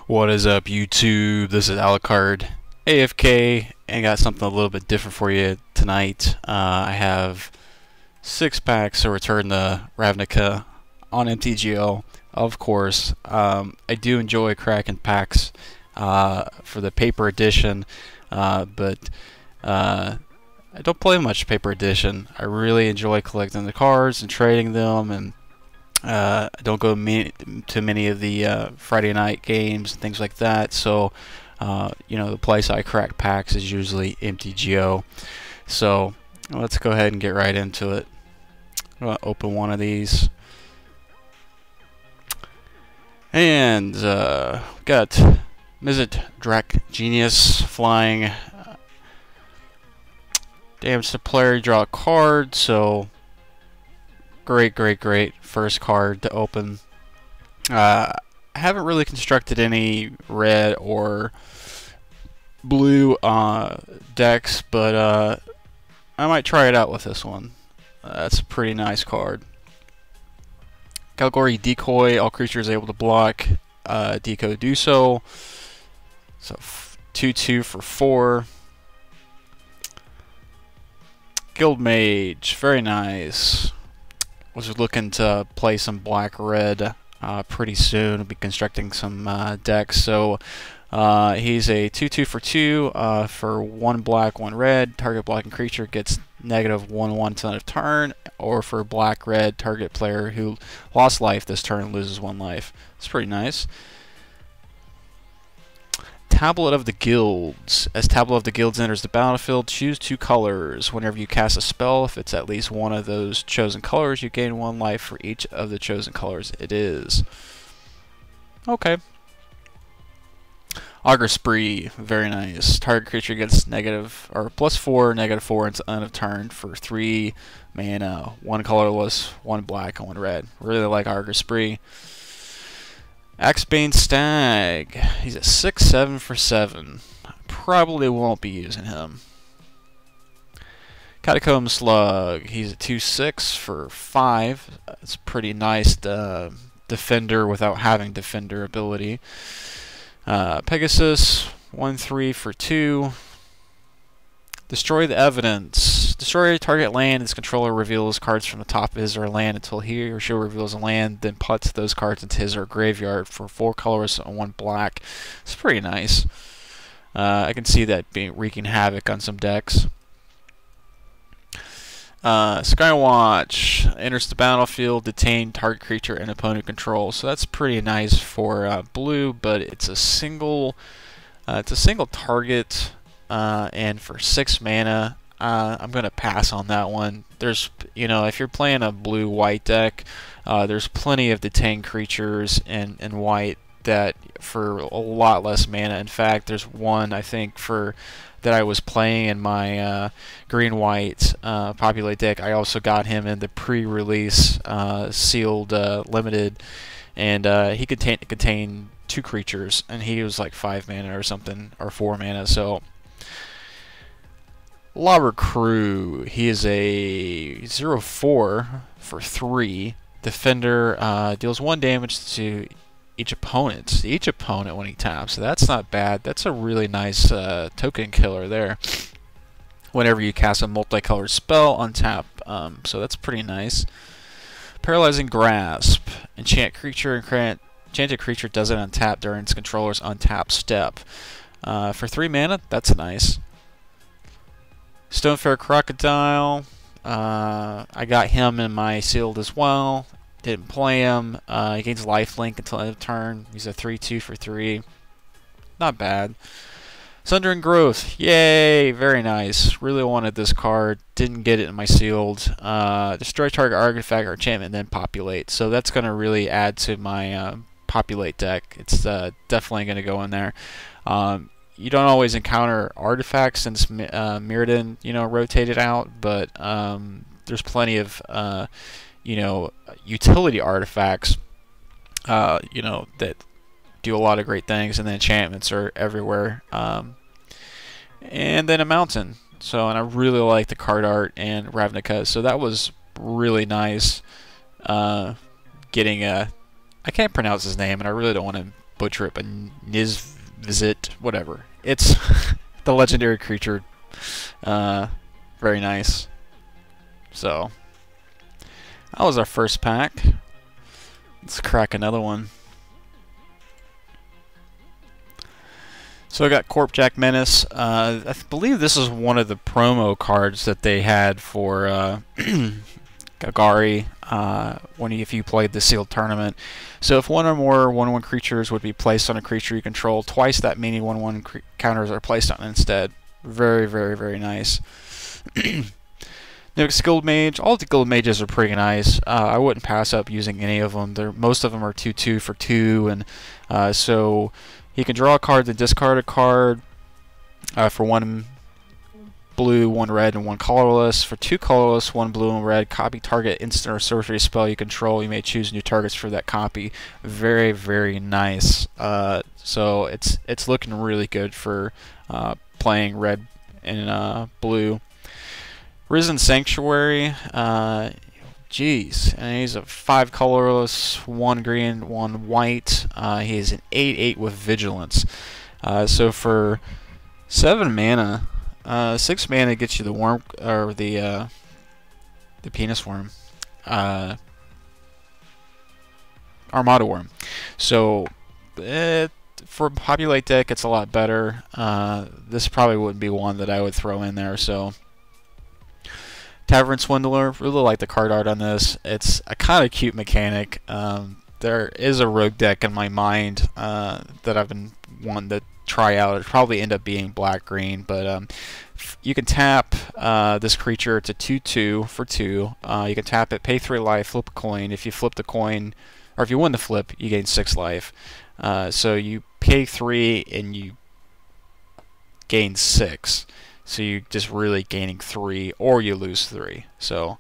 What is up, YouTube? This is Alucard AFK, and got something a little bit different for you tonight. I have 6 packs to return the Ravnica on MTGO. Of course, I do enjoy cracking packs for the paper edition, but I don't play much paper edition. I really enjoy collecting the cards and trading them, and I don't go to many of the Friday night games and things like that. So, the place I crack packs is usually MTGO. So, let's go ahead and get right into it. I'm going to open one of these. And got Mizzet Drac Genius flying. Damage to player, draw a card, so great first card to open. I haven't really constructed any red or blue decks, but I might try it out with this one. That's a pretty nice card. Category Decoy, all creatures able to block Decoy do so. So 2/2 for 4. Guild Mage, very nice. Was looking to play some black-red pretty soon. I'll be constructing some decks. So he's a 2/2 for 2 for 1 black, 1 red. Target blocking creature gets -1/1 till end of turn, or for black-red, target player who lost life this turn loses 1 life. It's pretty nice. Tablet of the Guilds. As Tablet of the Guilds enters the battlefield, choose 2 colors. Whenever you cast a spell, if it's at least one of those chosen colors, you gain 1 life for each of the chosen colors it is. Okay. Augur Spree, very nice. Target creature gets +4, -4 until end of turn for 3 mana. 1 colorless, 1 black, and 1 red. Really like Augur Spree. Axebane Stag. He's a 6/7 for 7. Probably won't be using him. Catacomb Slug. He's a 2/6 for 5. It's pretty nice defender without having defender ability. Pegasus. 1/3 for 2. Destroy the Evidence. Destroy target land. Its controller reveals cards from the top of his or her land until he or she reveals a land, then puts those cards into his or her graveyard for 4 colors and 1 black. It's pretty nice. I can see that wreaking havoc on some decks. Skywatch. Enters the battlefield, detain target creature and opponent control. So that's pretty nice for blue, but it's a single target. And for 6 mana, I'm going to pass on that one. There's, if you're playing a blue-white deck, there's plenty of detained creatures in white that for a lot less mana. In fact, there's one, I think, that I was playing in my green-white populate deck. I also got him in the pre-release sealed limited, and he contained 2 creatures, and he was like 5 mana or something, or 4 mana, so... Lava Crew. He is a 0/4 for 3. Defender, deals 1 damage to each opponent. When he taps. So that's not bad. That's a really nice token killer there. Whenever you cast a multicolored spell, untap. So that's pretty nice. Paralyzing Grasp. Enchanted creature doesn't untap during its controller's untap step. For 3 mana, that's nice. Stonefair Crocodile. I got him in my sealed as well. Didn't play him. He gains lifelink until end of turn. He's a 3/2 for 3. Not bad. Sundering Growth. Yay! Very nice. Really wanted this card. Didn't get it in my sealed. Destroy target artifact or enchantment, then populate. So that's going to really add to my populate deck. It's definitely going to go in there. You don't always encounter artifacts since Mirrodin, rotated out, but there's plenty of, utility artifacts, that do a lot of great things, and then enchantments are everywhere. And then a mountain. So, and I really like the card art and Ravnica, so that was really nice. Getting a I can't pronounce his name, and I really don't want to butcher it, but Nizvizit, whatever. It's the legendary creature. Very nice. So that was our first pack. Let's crack another one. So I got Corpjack Menace. I believe this is one of the promo cards that they had for Gagari if you played the sealed tournament. So if one or more 1/1 creatures would be placed on a creature you control, twice that many 1/1 counters are placed on instead. Very, very, very nice. Next, Guild Mage. All the Guild Mages are pretty nice. I wouldn't pass up using any of them. Most of them are 2/2 for 2, and so he can draw a card, then discard a card for 1 blue, 1 red, and 1 colorless. For 2 colorless, 1 blue and red, copy target instant or sorcery spell you control. You may choose new targets for that copy. Very, very nice. So it's looking really good for playing red and blue. Risen Sanctuary. Jeez, and he's a 5 colorless, 1 green, 1 white. He is an 8/8 with vigilance. So for 7 mana, 6 mana gets you the worm or the penis worm, Armada Worm. So for a populate deck, it's a lot better. This probably wouldn't be one that I would throw in there. So. Tavern Swindler, really like the card art on this. It's a kind of cute mechanic. There is a rogue deck in my mind that I've been wanting to try out. It'd probably end up being black-green, but you can tap this creature. It's a 2/2 for 2. You can tap it, pay 3 life, flip a coin. If you flip the coin, or if you win the flip, you gain 6 life. So you pay 3 and you gain 6. So you're just really gaining 3, or you lose 3. So,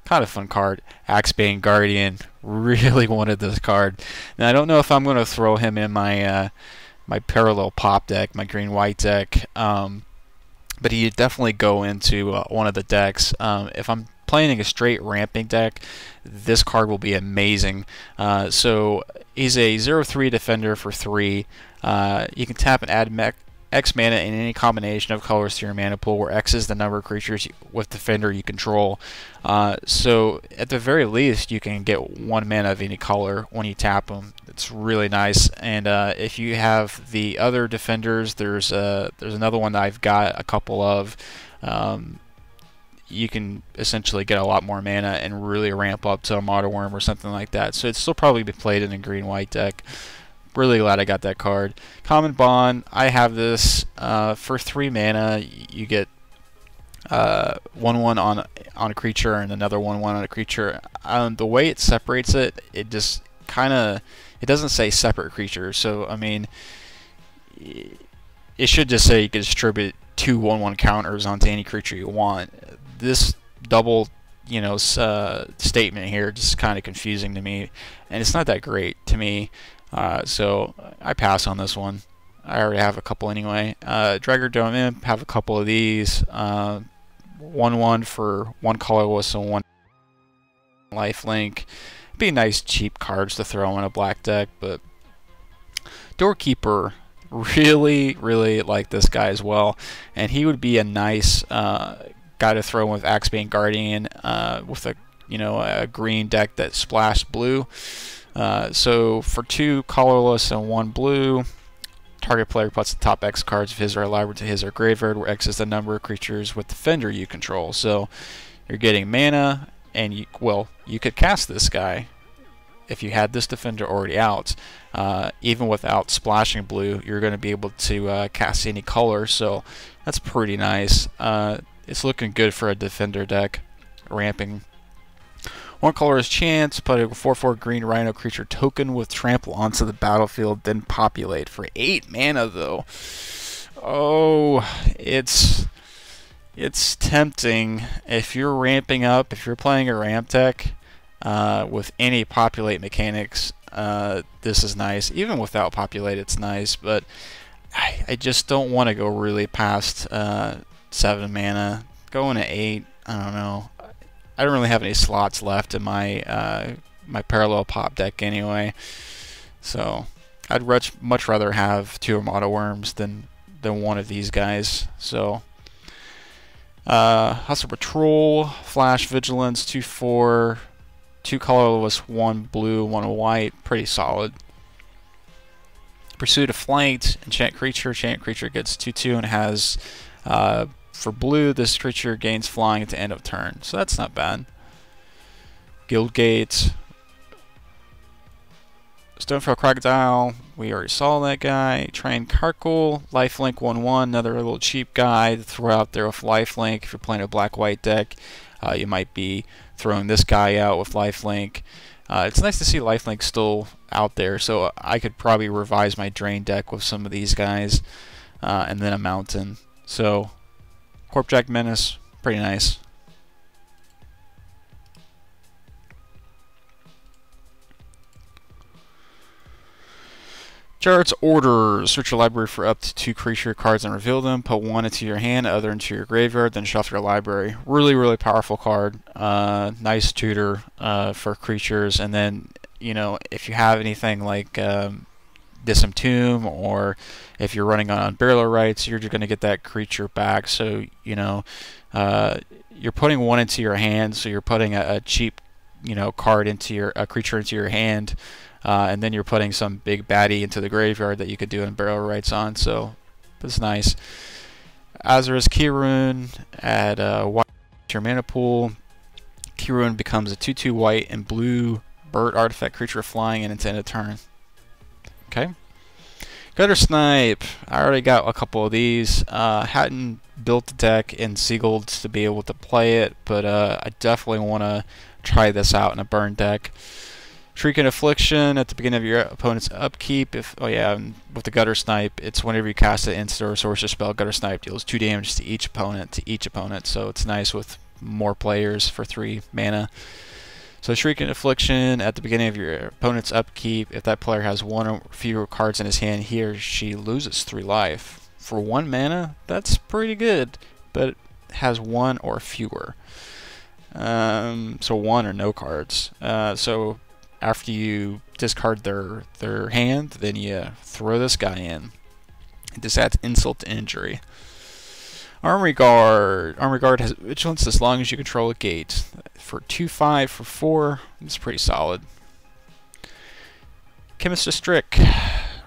kind of fun card. Axebane Guardian, really wanted this card. Now I don't know if I'm going to throw him in my my parallel pop deck, my green-white deck, but he'd definitely go into one of the decks. If I'm playing a straight ramping deck, this card will be amazing. So he's a 0/3 defender for 3. You can tap and add X mana in any combination of colors to your mana pool, where X is the number of creatures with Defender you control. So at the very least, you can get 1 mana of any color when you tap them. It's really nice. And if you have the other Defenders, there's another one that I've got a couple of. You can essentially get a lot more mana and really ramp up to a Armada Worm or something like that. So it'd still probably be played in a green-white deck. Really glad I got that card. Common Bond, I have this for 3 mana. You get 1/1 on a creature and another 1/1 on a creature. The way it separates it, it just it doesn't say separate creatures. So I mean, it should just say you can distribute 2 1/1 counters onto any creature you want. This double statement here just kind of confusing to me, and it's not that great to me. So I pass on this one. I already have a couple anyway. Dragardome Imp, have a couple of these. 1/1 for 1 colorless and 1 lifelink. Be nice cheap cards to throw in a black deck, but Doorkeeper, really, really like this guy as well, and he would be a nice guy to throw in with Axebane Guardian with a green deck that splashed blue. So for 2 colorless and 1 blue, target player puts the top X cards of his or her library to his or graveyard, where X is the number of creatures with Defender you control. So you're getting mana, and you could cast this guy if you had this Defender already out. Even without splashing blue, you're going to be able to cast any color. So that's pretty nice. It's looking good for a Defender deck, ramping. 1 colorless chance, put a 4/4 green rhino creature token with trample onto the battlefield, then populate for 8 mana though. Oh, it's tempting. If you're ramping up, if you're playing a ramp deck with any populate mechanics, this is nice. Even without populate, it's nice, but I just don't want to go really past 7 mana. Going to 8, I don't know. I don't really have any slots left in my my parallel pop deck anyway. So I'd much rather have 2 Armada Worms than one of these guys. So, Hustle Patrol, Flash Vigilance, 2/4, 2 colorless, 1 blue, 1 white, pretty solid. Pursuit of Flight, Enchant Creature. Enchant Creature gets 2/2 and has, for blue, this creature gains flying at the end of turn, so that's not bad. Guildgate, Stonefell Crocodile, we already saw that guy. Train Karkle, Lifelink 1/1, another little cheap guy to throw out there with Lifelink. If you're playing a black-white deck, you might be throwing this guy out with Lifelink. It's nice to see Lifelink still out there, so I could probably revise my Drain deck with some of these guys, and then a Mountain. So, Corpjack Menace, pretty nice. Jarrett's Orders. Search your library for up to 2 creature cards and reveal them. Put 1 into your hand, other into your graveyard, then shuffle your library. Really, really powerful card. Nice tutor for creatures. And then, you know, if you have anything like Disentomb, or if you're running on Burial Rites, you're just going to get that creature back. So, you know, you're putting 1 into your hand, so you're putting a cheap, you know, card into a creature into your hand. And then you're putting some big baddie into the graveyard that you could do in Burial Rites on, so that's nice. Azura's Keyruin, add white to your mana pool. Keyruin becomes a 2/2 white and blue bird artifact creature flying and it's end of turn. Okay. Gutter Snipe, I already got a couple of these. Hadn't built the deck in Seagulled to be able to play it, but I definitely want to try this out in a burn deck. Shrieking Affliction at the beginning of your opponent's upkeep. With the Gutter Snipe, it's whenever you cast an instant or sorcerer spell, Gutter Snipe deals 2 damage to each opponent. So it's nice with more players for 3 mana. So Shrieking Affliction at the beginning of your opponent's upkeep. If that player has 1 or fewer cards in his hand, he or she loses 3 life. For 1 mana, that's pretty good, but it has 1 or fewer. So 1 or no cards. So after you discard their hand, then you throw this guy in. This adds insult to injury. Armory Guard. Armory Guard has vigilance as long as you control a gate. For 2/5 for 4, it's pretty solid. Chemist District.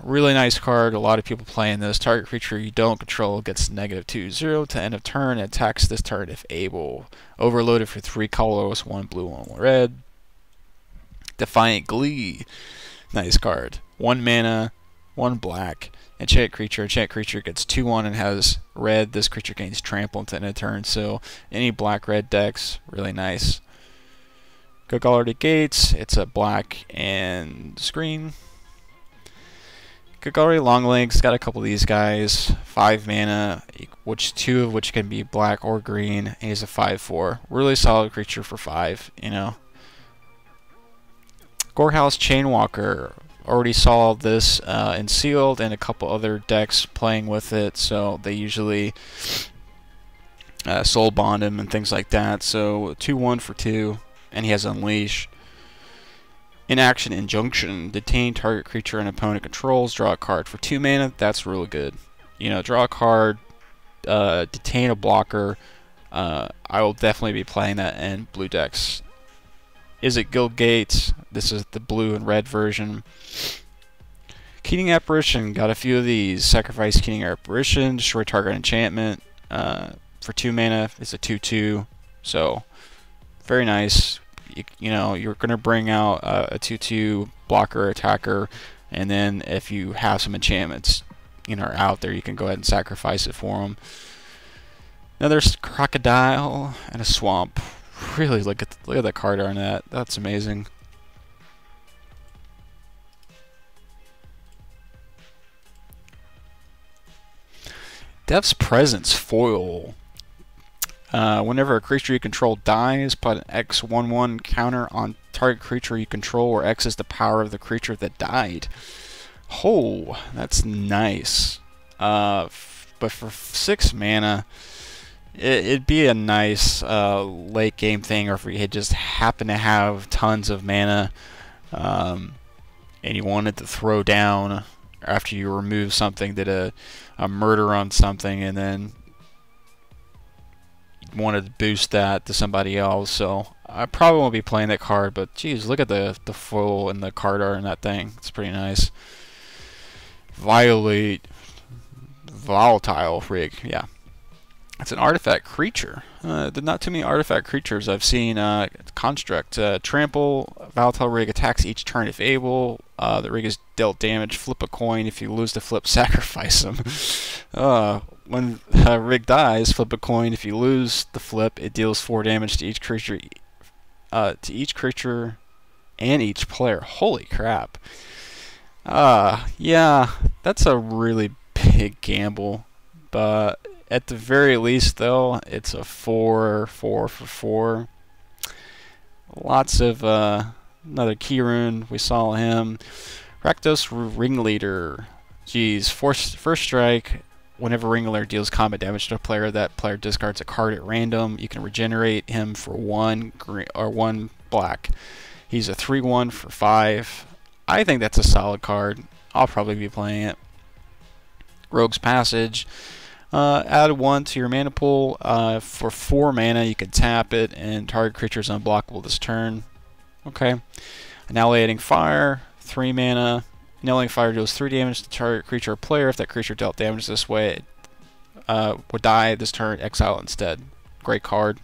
Really nice card. A lot of people playing this. Target creature you don't control gets -2/0 to end of turn and attacks this turn if able. Overloaded for 3 colorless, 1 blue, 1 red. Defiant Glee. Nice card. 1 mana, 1 black. Enchant creature. Enchant creature gets 2/1 and has red. This creature gains trample until end of turn. So any black-red decks, really nice. Gogalard Gates. It's a black and screen. Gogalari Longlegs. Got a couple of these guys. 5 mana, which 2 of which can be black or green. And he's a 5/4. Really solid creature for 5. You know. Gorehouse Chainwalker. Already saw this in Sealed and a couple other decks playing with it, so they usually soul bond him and things like that. So 2/1 for 2, and he has Unleash. Inaction Injunction. Detain target creature and opponent controls. Draw a card for 2 mana. That's really good. You know, draw a card, detain a blocker. I will definitely be playing that in blue decks. Is it Guildgate? This is the blue and red version. Keening Apparition. Got a few of these. Sacrifice Keening Apparition. Destroy target enchantment. For 2 mana. It's a 2/2. So, very nice. You know, you're going to bring out a 2/2 blocker attacker. And then if you have some enchantments, you know, out there, you can go ahead and sacrifice it for them. Another Crocodile and a Swamp. Really, look at that card on that. That's amazing. Death's Presence foil. Whenever a creature you control dies, put an X/1/1 counter on target creature you control, where X is the power of the creature that died. Oh, that's nice. But for 6 mana, it'd be a nice late game thing, or if you just happen to have tons of mana, and and you wanted to throw down after you remove something, did a murder on something, and then wanted to boost that to somebody else. So I probably won't be playing that card, but geez, look at the foil and the card art in that thing. It's pretty nice. Volatile rig, yeah. It's an artifact creature. Not too many artifact creatures I've seen. Construct, trample, volatile rig attacks each turn if able. The rig is dealt damage. Flip a coin. If you lose the flip, sacrifice them. When a rig dies, flip a coin. If you lose the flip, it deals 4 damage to each creature, and each player. Holy crap! Yeah, that's a really big gamble, but at the very least, though, it's a 4 for 4. Lots of another key rune. We saw him. Rakdos Ringleader. Geez, first strike. Whenever Ringleader deals combat damage to a player, that player discards a card at random. You can regenerate him for 1 green or 1 black. He's a 3/1 for 5. I think that's a solid card. I'll probably be playing it. Rogue's Passage. Add 1 to your mana pool. For 4 mana, you can tap it, and target creature is unblockable this turn. Okay. Annihilating Fire. 3 mana. Annihilating Fire deals 3 damage to target creature or player. If that creature dealt damage this way, it would die this turn. Exile it instead. Great card.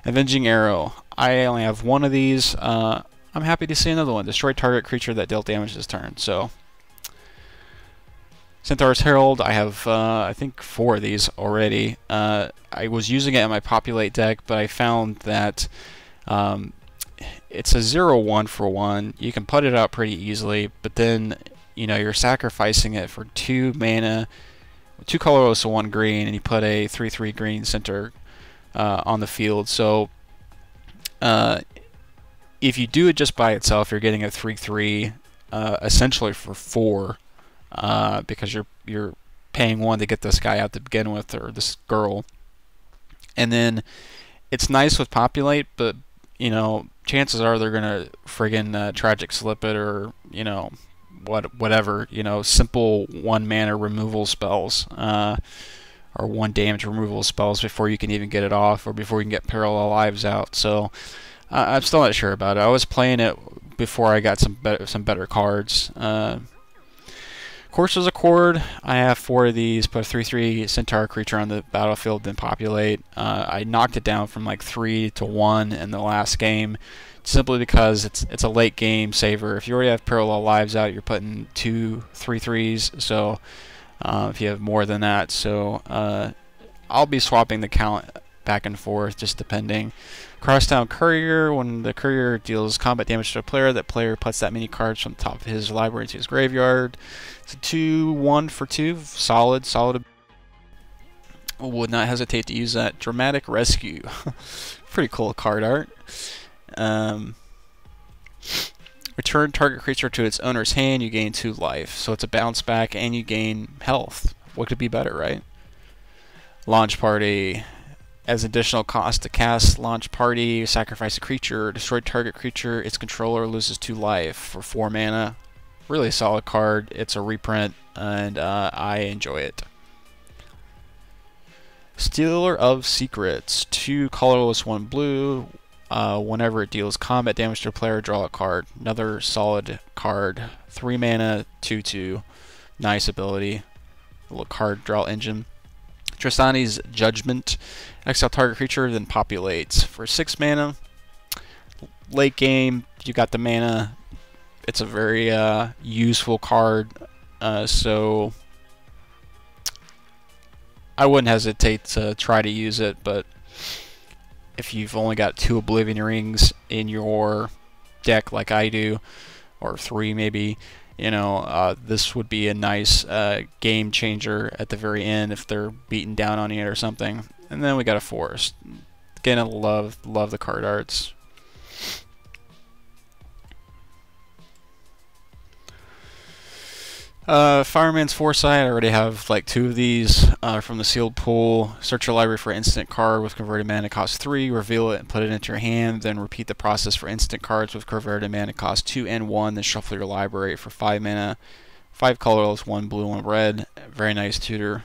Avenging Arrow. I only have 1 of these. I'm happy to see another one. Destroy target creature that dealt damage this turn. So, Centaur's Herald, I have, I think, 4 of these already. I was using it in my Populate deck, but I found that it's a 0/1 for 1. You can put it out pretty easily, but then, you know, you're sacrificing it for 2 mana, 2 colorless, 1 green, and you put a 3/3 green center on the field. So, if you do it just by itself, you're getting a 3/3 essentially for 4. Because you're paying 1 to get this guy out to begin with, or this girl, and then it's nice with Populate, but you know, chances are they're gonna friggin' Tragic Slip it, or you know, whatever, you know, simple 1 mana removal spells, or 1 damage removal spells before you can even get it off, or before you can get Parallel Lives out. So I'm still not sure about it. I was playing it before I got some better cards. Course is a Chord. I have 4 of these. Put a 3/3 Centaur creature on the battlefield, then Populate. I knocked it down from like 3 to 1 in the last game, simply because it's a late game saver. If you already have Parallel Lives out, you're putting 2 3/3s. So if you have more than that, so I'll be swapping the count back and forth, just depending. Crosstown Courier. When the Courier deals combat damage to a player, that player puts that many cards from the top of his library into his graveyard. It's a 2/1 for 2. Solid. Would not hesitate to use that. Dramatic Rescue. Pretty cool card art. Return target creature to its owner's hand. You gain 2 life. So it's a bounce back, and you gain health. What could be better, right? Launch Party. As additional cost to cast Launch Party, sacrifice a creature, destroy target creature, its controller loses 2 life for 4 mana. Really solid card. It's a reprint, and I enjoy it. Stealer of Secrets. 2 colorless, 1 blue. Whenever it deals combat damage to a player, draw a card. Another solid card. 3 mana, 2/2. Nice ability. A little card draw engine. Tristani's Judgment. Exile target creature, then Populates. For 6 mana. Late game, you got the mana. It's a very useful card. So I wouldn't hesitate to try to use it, but if you've only got 2 Oblivion Rings in your deck like I do, or 3 maybe, you know, this would be a nice game changer at the very end if they're beating down on you or something. And then we got a Forest. Again, I love the card arts. Fireman's Foresight, I already have like 2 of these from the sealed pool. Search your library for instant card with converted mana cost 3, reveal it and put it into your hand, then repeat the process for instant cards with converted mana cost 2 and 1, then shuffle your library for 5 mana, 5 colorless, 1 blue, 1 red. Very nice tutor.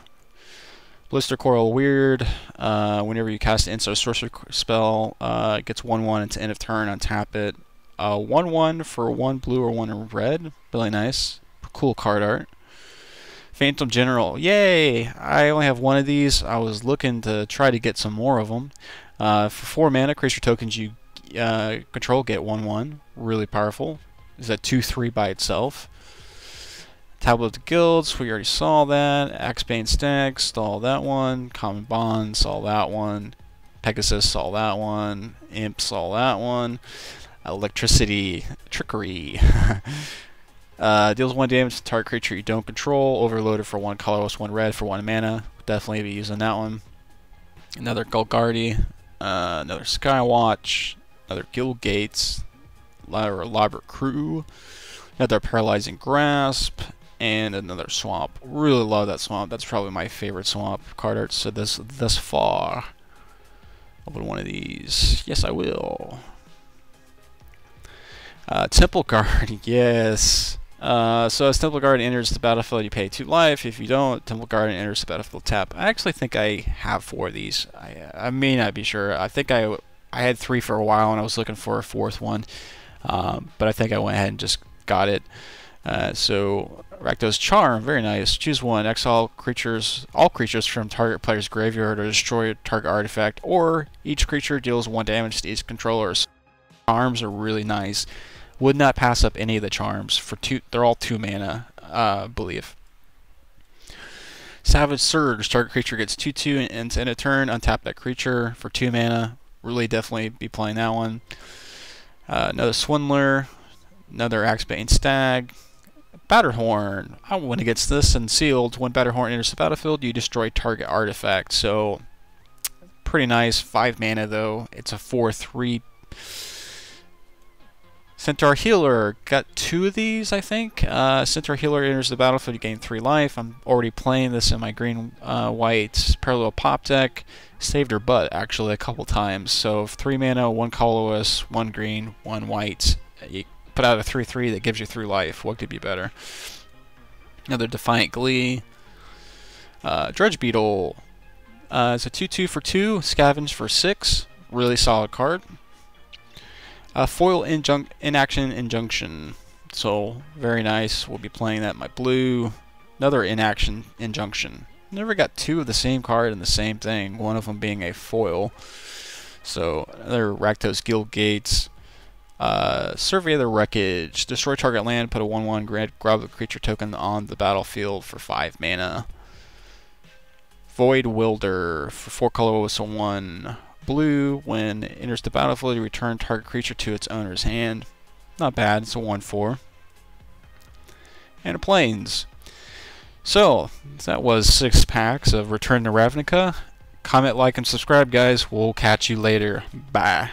Blister Coil Weird, whenever you cast an instant sorcery spell, it gets 1/1 until end of turn, untap it. 1/1 for 1 blue or 1 red, really nice. Cool card art. Phantom General, yay! I only have 1 of these. I was looking to try to get some more of them. For 4 mana, creature tokens you control get 1/1. Really powerful. Is that 2/3 by itself? Tablet of the Guilds, we already saw that. Axebane Stag, saw that one. Common Bond, saw that one. Pegasus, saw that one. Imp, saw that one. Electricity, Trickery. Deals 1 damage to target creature you don't control. Overloaded for 1 colorless, 1 red for 1 mana. Definitely be using that one. Another Golgardi. Another Skywatch. Another Guild Gates. Elaborate Crew. Another Paralyzing Grasp. And another Swamp. Really love that Swamp. That's probably my favorite Swamp card art so thus far. Open one of these. Yes, I will. Temple Guard. Yes. So as Temple Guard enters the battlefield, you pay 2 life. If you don't, Temple Guard enters the battlefield tap. I actually think I have 4 of these. I may not be sure. I think I had 3 for a while, and I was looking for a 4th one. But I think I went ahead and just got it. So Rakdos Charm, very nice. Choose 1. Exile all creatures from target player's graveyard or destroy a target artifact, or each creature deals 1 damage to each controller. Charms are really nice. Would not pass up any of the charms for 2. They're all 2 mana, I believe. Savage Surge. Target creature gets 2/2 and end of turn. Untap that creature for 2 mana. Really, definitely be playing that one. Another Swindler. Another Axebane Stag. Batterhorn. When it gets this and sealed, when Batterhorn enters the battlefield, you destroy target artifact. So pretty nice. 5 mana though. It's a 4/3. Centaur Healer, got 2 of these, I think. Centaur Healer enters the battlefield, you gain 3 life. I'm already playing this in my green-white parallel pop deck. Saved her butt, actually, a couple times. So 3 mana, 1 colorless, 1 green, 1 white. You put out a 3/3 that gives you 3 life. What could be better? Another Defiant Glee. Dredge Beetle. It's a 2/2 for 2, Scavenge for 6. Really solid card. Foil Inaction Injunction. So, very nice. We'll be playing that in my blue. Another Inaction Injunction. Never got 2 of the same card in the same thing, one of them being a foil. So, another Rakdos Guild Gates. Survey the Wreckage. Destroy target land, put a 1/1, grab the creature token on the battlefield for 5 mana. Void Wilder for 4 colorless and 1 blue. When it enters the battlefield, you return target creature to its owner's hand. Not bad, it's a 1/4. And a Plains. So, that was 6 packs of Return to Ravnica. Comment, like, and subscribe, guys. We'll catch you later. Bye.